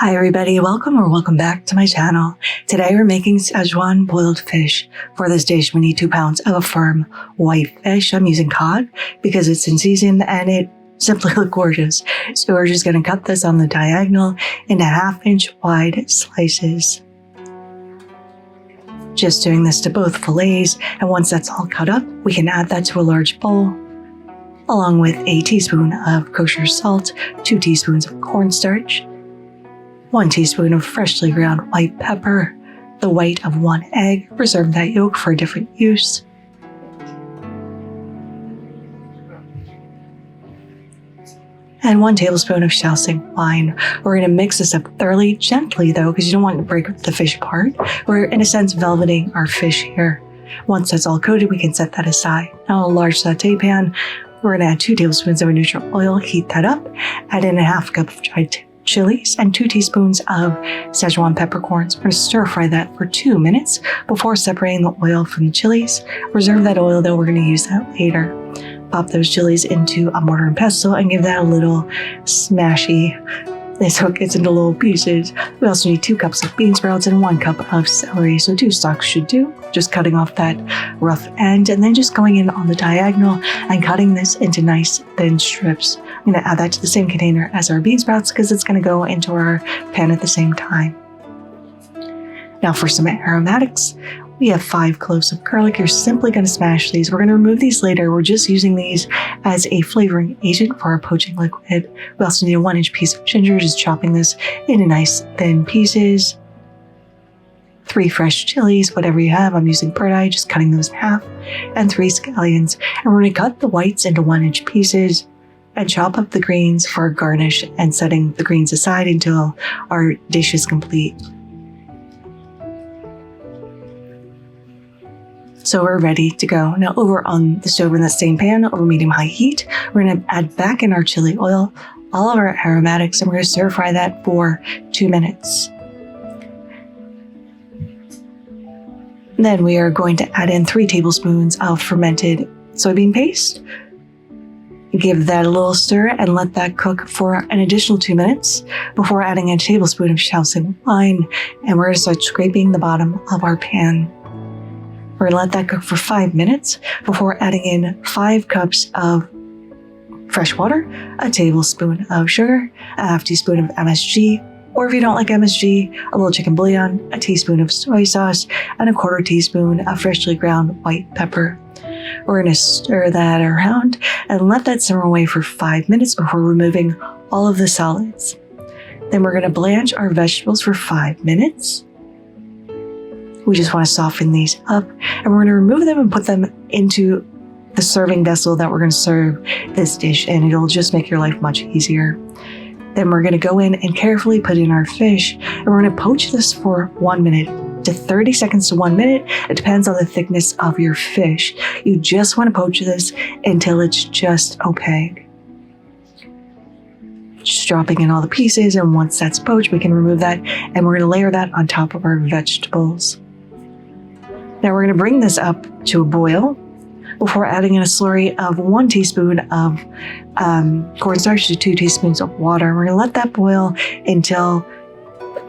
Hi everybody, welcome back to my channel. Today we're making Szechuan boiled fish. For this dish we need 2 pounds of a firm white fish. I'm using cod because it's in season and it simply looks gorgeous. So we're just going to cut this on the diagonal into 1/2 inch wide slices. Just doing this to both fillets, and once that's all cut up, we can add that to a large bowl along with a teaspoon of kosher salt, 2 teaspoons of cornstarch, 1 teaspoon of freshly ground white pepper, the white of 1 egg, reserve that yolk for a different use, and 1 tablespoon of Shaoxing wine. We're going to mix this up thoroughly, gently though, because you don't want to break the fish apart. We're in a sense velveting our fish here. Once that's all coated, we can set that aside. Now a large saute pan, we're going to add 2 tablespoons of neutral oil, heat that up, add in a 1/2 cup of dried chilies and 2 teaspoons of Szechuan peppercorns. We're going to stir fry that for 2 minutes before separating the oil from the chilies. Reserve that oil though, we're going to use that later. Pop those chilies into a mortar and pestle and give that a little smashy so it gets into little pieces. We also need 2 cups of bean sprouts and 1 cup of celery, so 2 stalks should do. Just cutting off that rough end and then just going in on the diagonal and cutting this into nice thin strips. I'm going to add that to the same container as our bean sprouts because it's going to go into our pan at the same time. Now for some aromatics, we have 5 cloves of garlic. You're simply going to smash these. We're going to remove these later. We're just using these as a flavoring agent for our poaching liquid. We also need a 1-inch piece of ginger, just chopping this into nice thin pieces. 3 fresh chilies, whatever you have. I'm using bird eye, just cutting those in half, and 3 scallions. And we're going to cut the whites into 1-inch pieces and chop up the greens for a garnish and setting the greens aside until our dish is complete. So we're ready to go. Now over on the stove in the same pan over medium-high heat, we're going to add back in our chili oil, all of our aromatics, and we're going to stir fry that for 2 minutes. Then we are going to add in 3 tablespoons of fermented soybean paste. Give that a little stir and let that cook for an additional 2 minutes before adding a tablespoon of Shaoxing wine, and we're going to start scraping the bottom of our pan. We're going to let that cook for 5 minutes before adding in 5 cups of fresh water, a tablespoon of sugar, a 1/2 teaspoon of MSG, or if you don't like MSG, a little chicken bouillon, a teaspoon of soy sauce, and a 1/4 teaspoon of freshly ground white pepper. We're going to stir that around and let that simmer away for 5 minutes before removing all of the solids. Then we're going to blanch our vegetables for 5 minutes. We just want to soften these up, and we're going to remove them and put them into the serving vessel that we're going to serve this dish in. It'll just make your life much easier. Then we're going to go in and carefully put in our fish, and we're going to poach this for 1 minute to 30 seconds to 1 minute. It depends on the thickness of your fish. You just want to poach this until it's just opaque. Just dropping in all the pieces, and once that's poached, we can remove that, and we're going to layer that on top of our vegetables. Now we're going to bring this up to a boil before adding in a slurry of 1 teaspoon of cornstarch to 2 teaspoons of water. We're going to let that boil until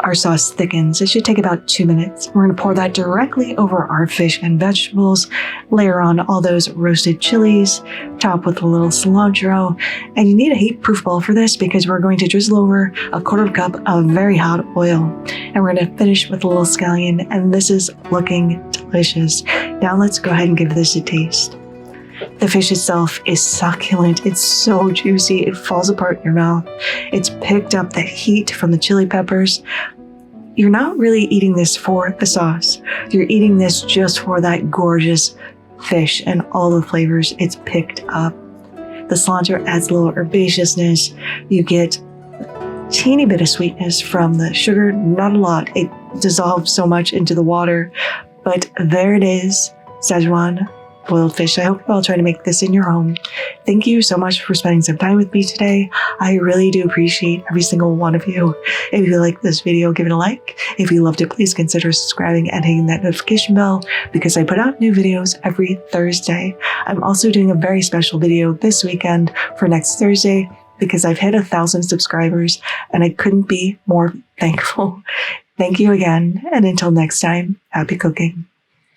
our sauce thickens. It should take about 2 minutes. We're going to pour that directly over our fish and vegetables, layer on all those roasted chilies, top with a little cilantro, and you need a heat-proof bowl for this because we're going to drizzle over a 1/4 cup of very hot oil, and we're going to finish with a little scallion, and this is looking delicious. Now let's go ahead and give this a taste. The fish itself is succulent. It's so juicy. It falls apart in your mouth. It's picked up the heat from the chili peppers. You're not really eating this for the sauce. You're eating this just for that gorgeous fish and all the flavors it's picked up. The cilantro adds a little herbaceousness. You get a teeny bit of sweetness from the sugar, not a lot. It dissolves so much into the water, but there it is, Szechuan boiled fish. I hope you all try to make this in your home. Thank you so much for spending some time with me today. I really do appreciate every single one of you. If you like this video, give it a like. If you loved it, please consider subscribing and hitting that notification bell because I put out new videos every Thursday. I'm also doing a very special video this weekend for next Thursday because I've hit 1,000 subscribers and I couldn't be more thankful. Thank you again. And until next time, happy cooking.